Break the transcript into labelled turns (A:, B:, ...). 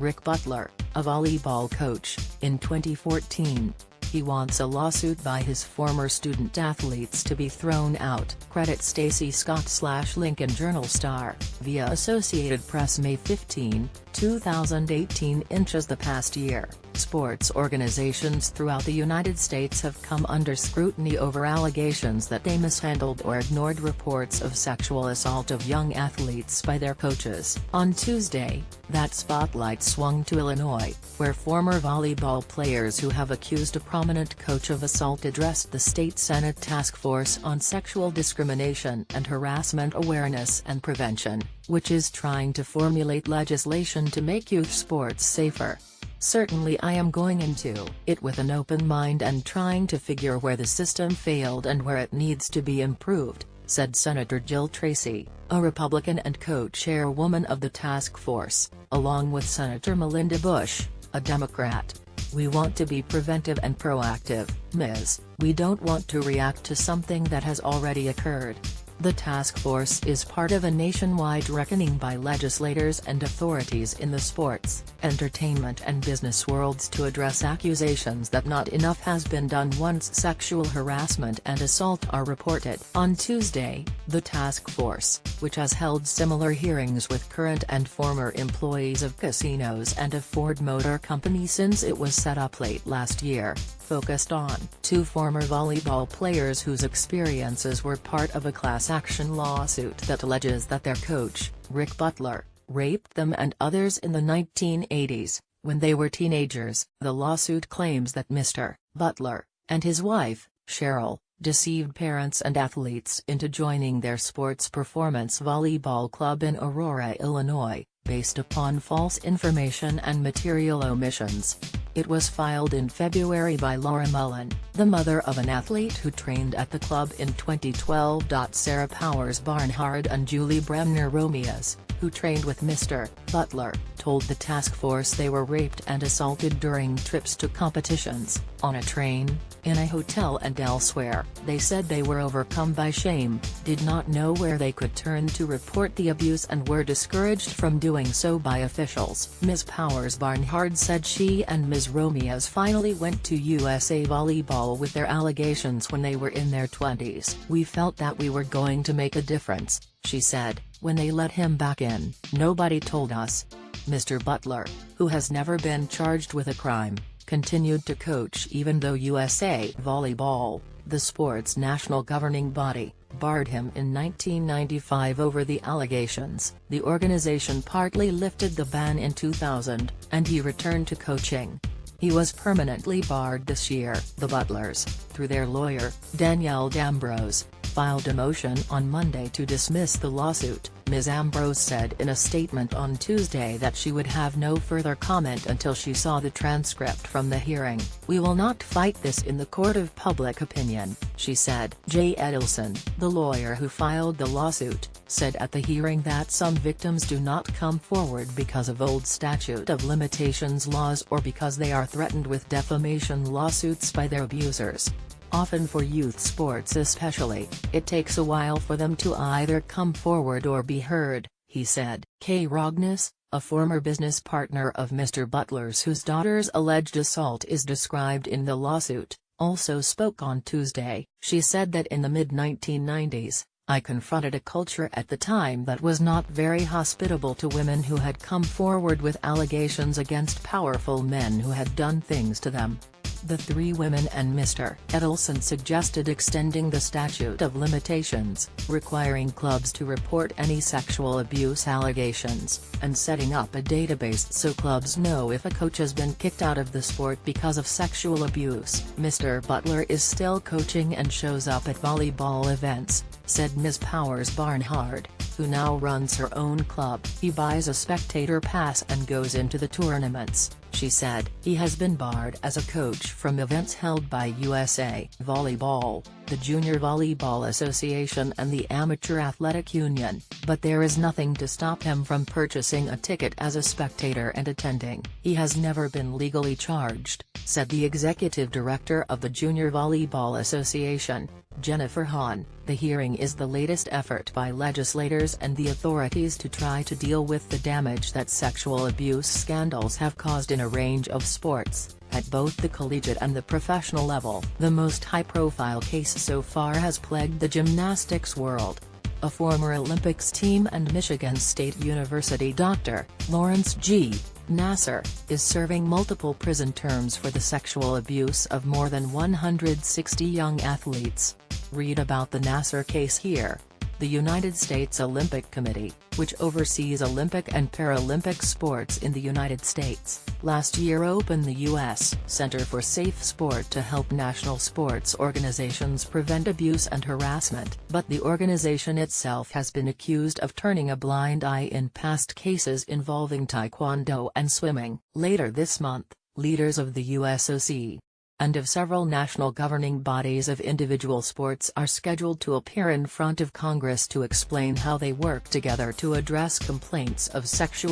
A: Rick Butler, a volleyball coach, in 2014. He wants a lawsuit by his former student athletes to be thrown out. CreditStacie Scott / Lincoln Journal star, via Associated PressMay 15, 2018. The past year, sports organizations throughout the United States have come under scrutiny over allegations that they mishandled or ignored reports of sexual assault of young athletes by their coaches. On Tuesday, that spotlight swung to Illinois, where former volleyball players who have accused a prominent coach of assault addressed the state Senate Task Force on Sexual Discrimination and Harassment Awareness and Prevention, which is trying to formulate legislation to make youth sports safer. "Certainly I am going into it with an open mind and trying to figure where the system failed and where it needs to be improved," said Senator Jill Tracy, a Republican and co-chairwoman of the task force, along with Senator Melinda Bush, a Democrat. "We want to be preventive and proactive, Ms. We don't want to react to something that has already occurred." The task force is part of a nationwide reckoning by legislators and authorities in the sports, entertainment and business worlds to address accusations that not enough has been done once sexual harassment and assault are reported. On Tuesday, the task force, which has held similar hearings with current and former employees of casinos and a Ford Motor Company since it was set up late last year, focused on two former volleyball players whose experiences were part of a class action lawsuit that alleges that their coach, Rick Butler, raped them and others in the 1980s, when they were teenagers. The lawsuit claims that Mr. Butler, and his wife, Cheryl, deceived parents and athletes into joining their sports performance volleyball club in Aurora, Illinois, based upon false information and material omissions. It was filed in February by Laura Mullen, the mother of an athlete who trained at the club in 2012. Sarah Powers Barnhard and Julie Bremner Romias, who trained with Mr. Butler, told the task force they were raped and assaulted during trips to competitions, on a train, in a hotel and elsewhere. They said they were overcome by shame, did not know where they could turn to report the abuse and were discouraged from doing so by officials. Ms. Powers Barnhard said she and Ms. Romias finally went to USA Volleyball with their allegations when they were in their 20s. "We felt that we were going to make a difference," she said, "when they let him back in. Nobody told us." Mr. Butler, who has never been charged with a crime, continued to coach even though USA Volleyball, the sport's national governing body, barred him in 1995 over the allegations. The organization partly lifted the ban in 2000, and he returned to coaching. He was permanently barred this year. The Butlers, through their lawyer, Danielle D'Ambrose, filed a motion on Monday to dismiss the lawsuit. Ms. Ambrose said in a statement on Tuesday that she would have no further comment until she saw the transcript from the hearing. "We will not fight this in the court of public opinion," she said. Jay Edelson, the lawyer who filed the lawsuit, said at the hearing that some victims do not come forward because of old statute of limitations laws or because they are threatened with defamation lawsuits by their abusers. "Often for youth sports especially, it takes a while for them to either come forward or be heard," he said. Kay Rognes, a former business partner of Mr. Butler's whose daughter's alleged assault is described in the lawsuit, also spoke on Tuesday. She said that in the mid-1990s, "I confronted a culture at the time that was not very hospitable to women who had come forward with allegations against powerful men who had done things to them." The three women and Mr. Edelson suggested extending the statute of limitations, requiring clubs to report any sexual abuse allegations, and setting up a database so clubs know if a coach has been kicked out of the sport because of sexual abuse. "Mr. Butler is still coaching and shows up at volleyball events," said Ms. Powers Barnhard, who now runs her own club. "He buys a spectator pass and goes into the tournaments," she said. "He has been barred as a coach from events held by USA Volleyball, the Junior Volleyball Association and the Amateur Athletic Union, but there is nothing to stop him from purchasing a ticket as a spectator and attending. He has never been legally charged," said the executive director of the Junior Volleyball Association, Jennifer Hahn. The hearing is the latest effort by legislators and the authorities to try to deal with the damage that sexual abuse scandals have caused in a range of sports, at both the collegiate and the professional level. The most high-profile case so far has plagued the gymnastics world. A former Olympics team and Michigan State University doctor, Lawrence G. Nassar, is serving multiple prison terms for the sexual abuse of more than 160 young athletes. Read about the Nassar case here. The United States Olympic Committee, which oversees Olympic and Paralympic sports in the United States, last year opened the U.S. Center for Safe Sport to help national sports organizations prevent abuse and harassment. But the organization itself has been accused of turning a blind eye in past cases involving taekwondo and swimming. Later this month, leaders of the USOC and of several national governing bodies of individual sports are scheduled to appear in front of Congress to explain how they work together to address complaints of sexual